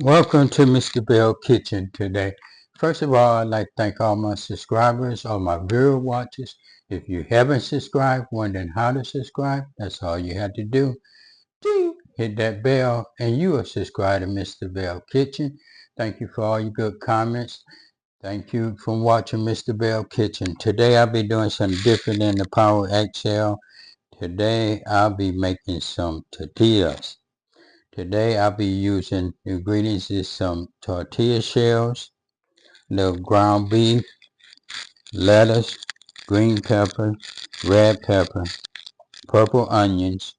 Welcome to Mr. Belle Kitchen today. First of all, I'd like to thank all my subscribers, all my viewer watchers. If you haven't subscribed, wondering how to subscribe, that's all you have to do. Ding! Hit that bell and you are subscribed to Mr. Belle Kitchen. Thank you for all your good comments. Thank you for watching Mr. Belle Kitchen. Today I'll be doing something different than the Power XL. Today I'll be making some tortillas. Today I'll be using the ingredients is some tortilla shells, little ground beef, lettuce, green pepper, red pepper, purple onions,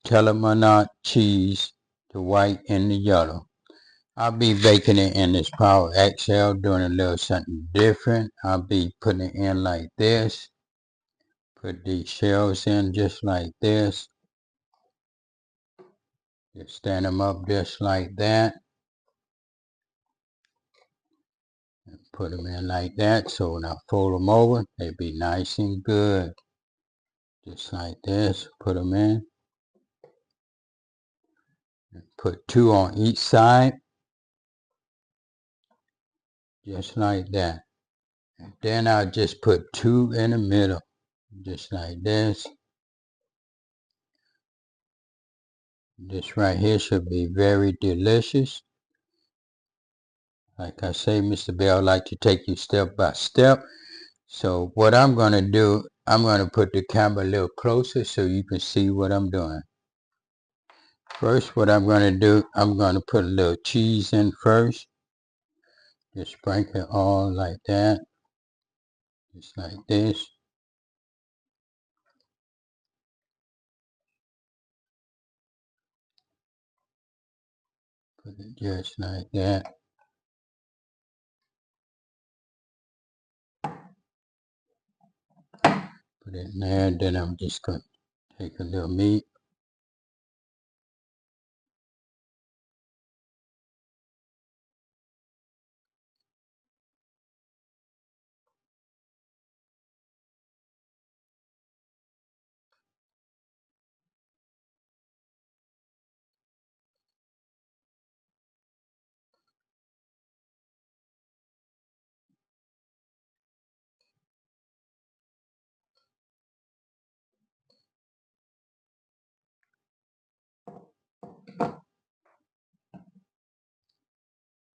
Tillamook cheese, the white and the yellow. I'll be baking it in this Power XL, doing a little something different. I'll be putting it in like this. Put these shells in just like this. Just stand them up just like that. Put them in like that, so when I fold them over, they be nice and good. Just like this, put them in. Put two on each side, just like that. And then I'll just put two in the middle, just like this. This right here should be very delicious. Like I say, Mr. Bell like to take you step by step. So what I'm going to do, I'm going to put the camera a little closer so you can see what I'm doing. First, what I'm going to do, I'm going to put a little cheese in first. Just sprinkle it all like that. Just like this. Put it just like that. Put it in there. Then I'm just going to take a little meat.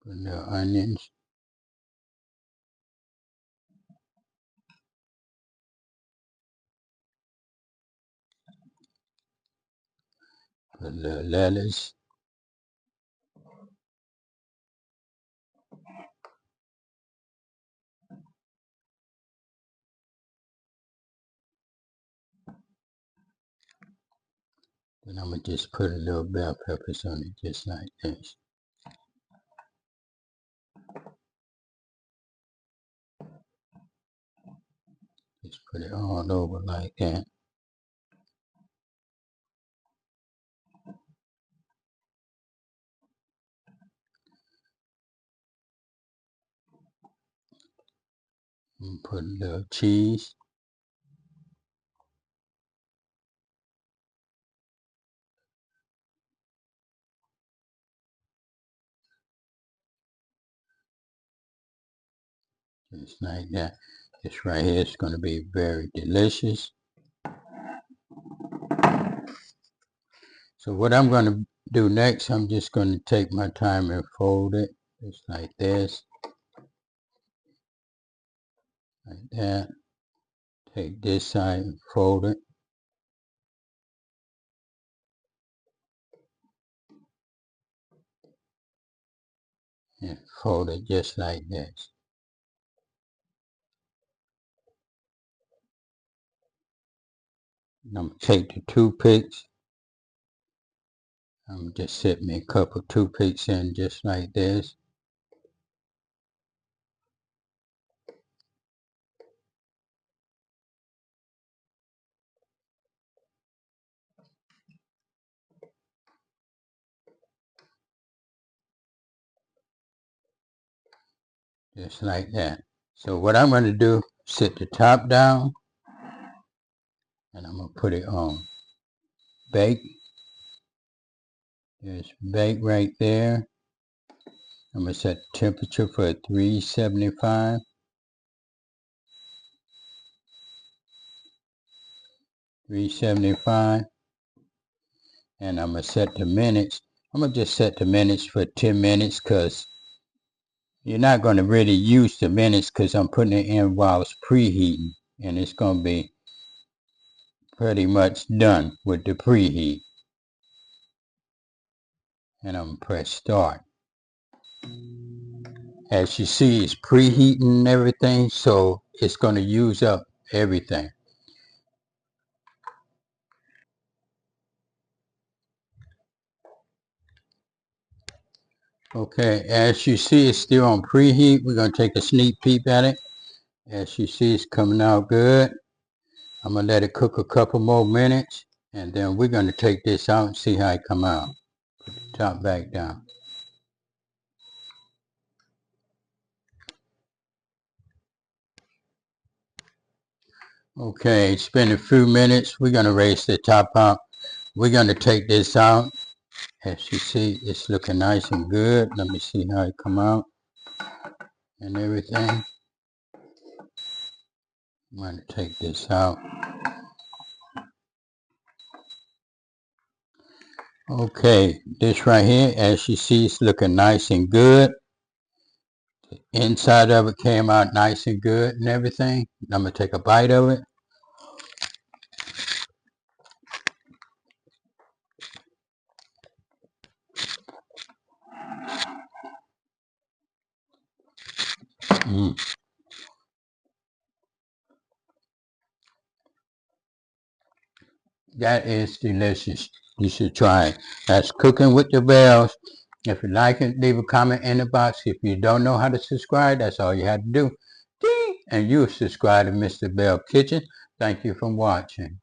Put a little onions. Put a little lettuce. Then I'm going to just put a little bell peppers on it just like this. Just put it all over like that. And put a little cheese. Just like that. This right here is going to be very delicious. So what I'm going to do next, I'm just going to take my time and fold it just like this. Like that. Take this side and fold it. And fold it just like this. I'm going to take the toothpicks. I'm going to just set me a couple toothpicks in just like this. Just like that. So what I'm going to do, sit the top down. And I'm going to put it on. Bake. There's bake right there. I'm going to set temperature for 375. 375. And I'm going to set the minutes. I'm going to just set the minutes for 10 minutes because you're not going to really use the minutes because I'm putting it in while it's preheating. And it's going to be pretty much done with the preheat. And I'm going to press start. As you see, it's preheating and everything, so it's going to use up everything. Okay, as you see, it's still on preheat. We're going to take a sneak peek at it. As you see, it's coming out good. I'm going to let it cook a couple more minutes, and then we're going to take this out and see how it come out. Put the top back down. Okay, it's been a few minutes. We're going to raise the top out. We're going to take this out. As you see, it's looking nice and good. Let me see how it come out and everything. I'm going to take this out. Okay, this right here, as you see, it's looking nice and good. The inside of it came out nice and good and everything. I'm going to take a bite of it. That is delicious. You should try it. That's Cooking with the Bells. If you like it, leave a comment in the box. If you don't know how to subscribe, that's all you have to do. Ding! And you'll subscribe to Mr. Belle Kitchen. Thank you for watching.